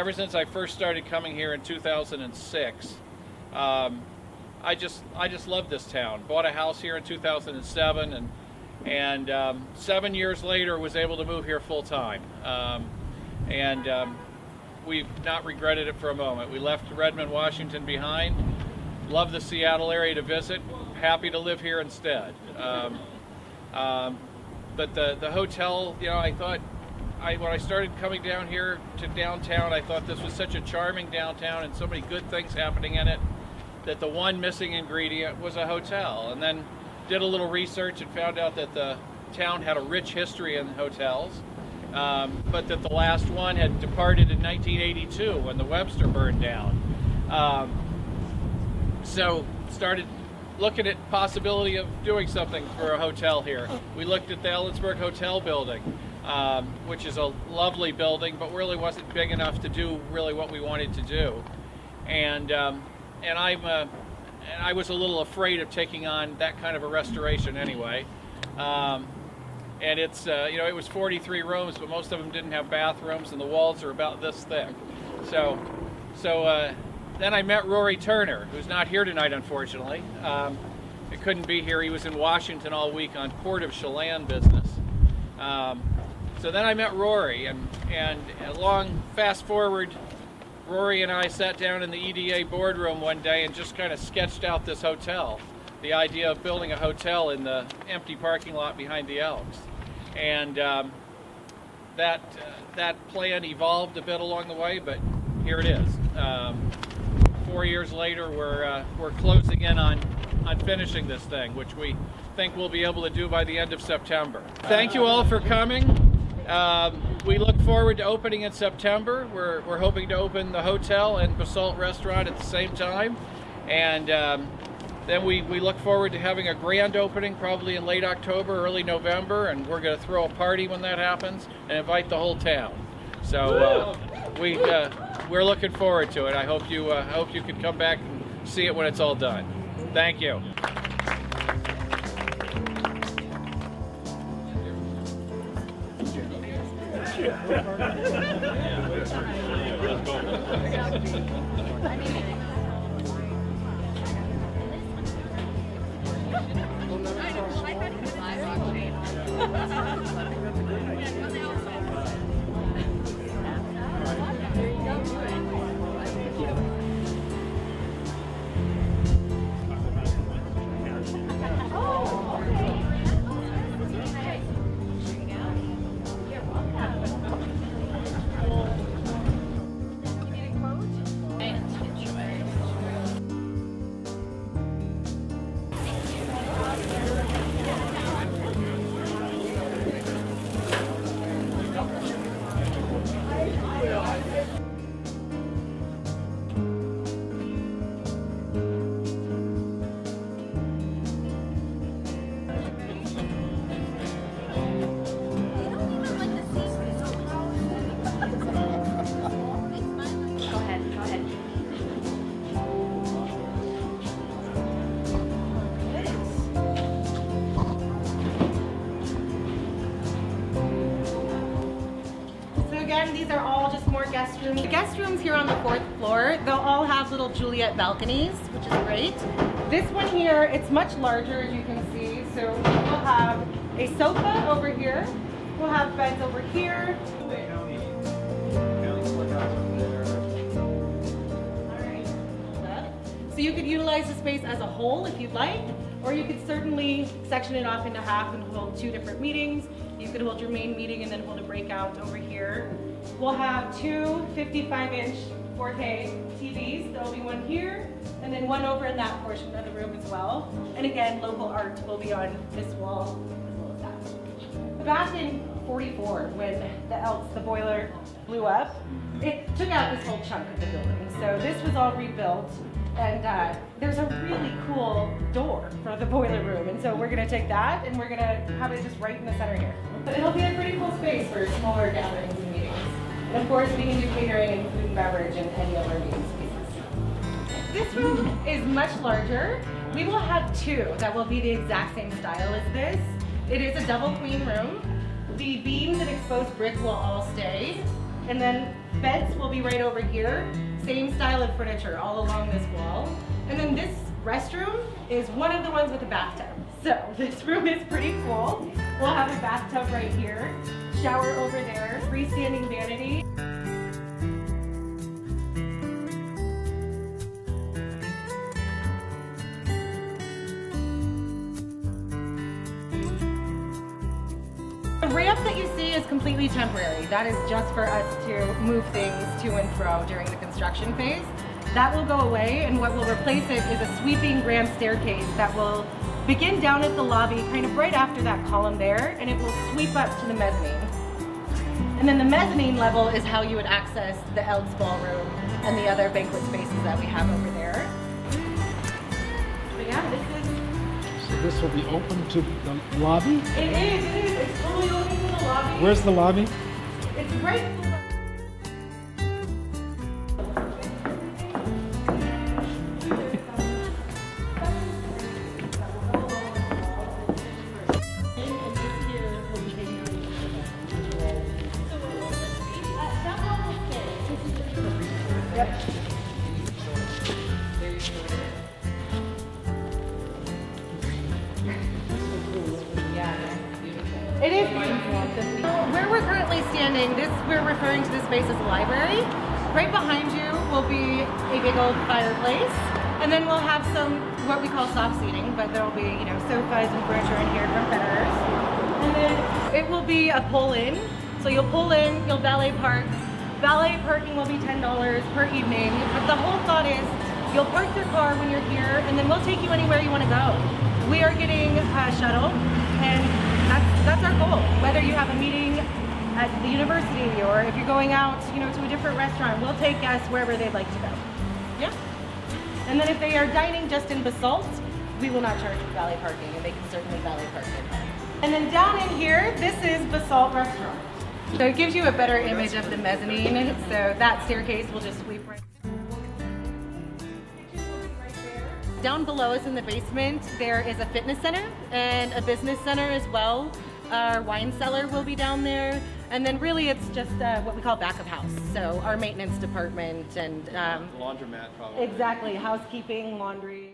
ever since I first started coming here in 2006. I just love this town. Bought a house here in 2007, and 7 years later was able to move here full time. We've not regretted it for a moment. We left Redmond, Washington behind. Love the Seattle area to visit. Happy to live here instead. But the hotel, you know, I thought, when I started coming down here to downtown, I thought this was such a charming downtown and so many good things happening in it, that the one missing ingredient was a hotel. And then did a little research and found out that the town had a rich history in hotels, but that the last one had departed in 1982 when the Webster burned down. So started looking at possibility of doing something for a hotel here. We looked at the Ellensburg Hotel building, which is a lovely building, but really wasn't big enough to do really what we wanted to do. And I was a little afraid of taking on that kind of a restoration anyway. And it's, you know, it was 43 rooms, but most of them didn't have bathrooms, and the walls are about this thick. So then I met Rory Turner, who's not here tonight, unfortunately. He couldn't be here. He was in Washington all week on Port of Chelan business. So then I met Rory, and fast forward, Rory and I sat down in the EDA boardroom one day and just kind of sketched out this hotel, the idea of building a hotel in the empty parking lot behind the Elks. And that plan evolved a bit along the way, but here it is. 4 years later, we're closing in on finishing this thing, which we think we'll be able to do by the end of September. Thank you all for coming. We look forward to opening in September. We're hoping to open the hotel and Basalt restaurant at the same time, and then we look forward to having a grand opening probably in late October, early November, and we're going to throw a party when that happens and invite the whole town. So we're looking forward to it. I hope you can come back and see it when it's all done. Thank you. These are all just more guest rooms. The guest rooms here on the 4th floor, they'll all have little Juliet balconies, which is great. This one here, it's much larger, as you can see. So we'll have a sofa over here. We'll have beds over here. So you could utilize the space as a whole if you'd like, or you could certainly section it off into half and hold 2 different meetings. You could hold your main meeting and then hold a breakout over here. We'll have 2 55-inch 4K TVs. There'll be one here and then one over in that portion of the room as well. And again, local art will be on this wall as well as that. Back in '44, when the Elks, the boiler, blew up, it took out this whole chunk of the building. So this was all rebuilt. And there's a really cool door for the boiler room. And so we're going to take that and we're going to have it just right in the center here. But it'll be a pretty cool space for smaller gatherings and meetings. And of course, we can do catering and food and beverage and any other meeting spaces. This room is much larger. We will have 2 that will be the exact same style as this. It is a double queen room. The beams and exposed brick will all stay. And then beds will be right over here. Same style of furniture all along this wall. And then this restroom is one of the ones with a bathtub. So this room is pretty cool. We'll have a bathtub right here, shower over there, freestanding vanity. The ramp that you see is completely temporary. That is just for us to move things to and fro during the construction phase. That will go away, and what will replace it is a sweeping grand staircase that will begin down at the lobby, kind of right after that column there, and it will sweep up to the mezzanine. And then the mezzanine level is how you would access the Elds Ballroom and the other banquet spaces that we have over there. But yeah, this is... So this will be open to the lobby? It is. It's totally open to the lobby. Where's the lobby? It's right below. It is beautiful. Where we're currently standing, we're referring to this space as a library. Right behind you will be a big old fireplace, and then we'll have some what we call soft seating, but there'll be, sofas and furniture in here from Fenner's. And then it will be a pull-in. So you'll pull in, you'll valet park. Valet parking will be $10 per evening. But the whole thought is you'll park your car when you're here, and then we'll take you anywhere you want to go. We are getting a shuttle, and that's our goal. Whether you have a meeting at the university or if you're going out, to a different restaurant, we'll take guests wherever they'd like to go. Yeah. And then if they are dining just in Basalt, we will not charge for valet parking, and they can certainly valet park there. And then down in here, this is Basalt Restaurant. So it gives you a better image of the mezzanine. So that staircase will just sweep right. Down below us in the basement, there is a fitness center and a business center as well. Our wine cellar will be down there. And then really it's just what we call back of house. So our maintenance department and... Laundromat probably. Exactly, housekeeping, laundry.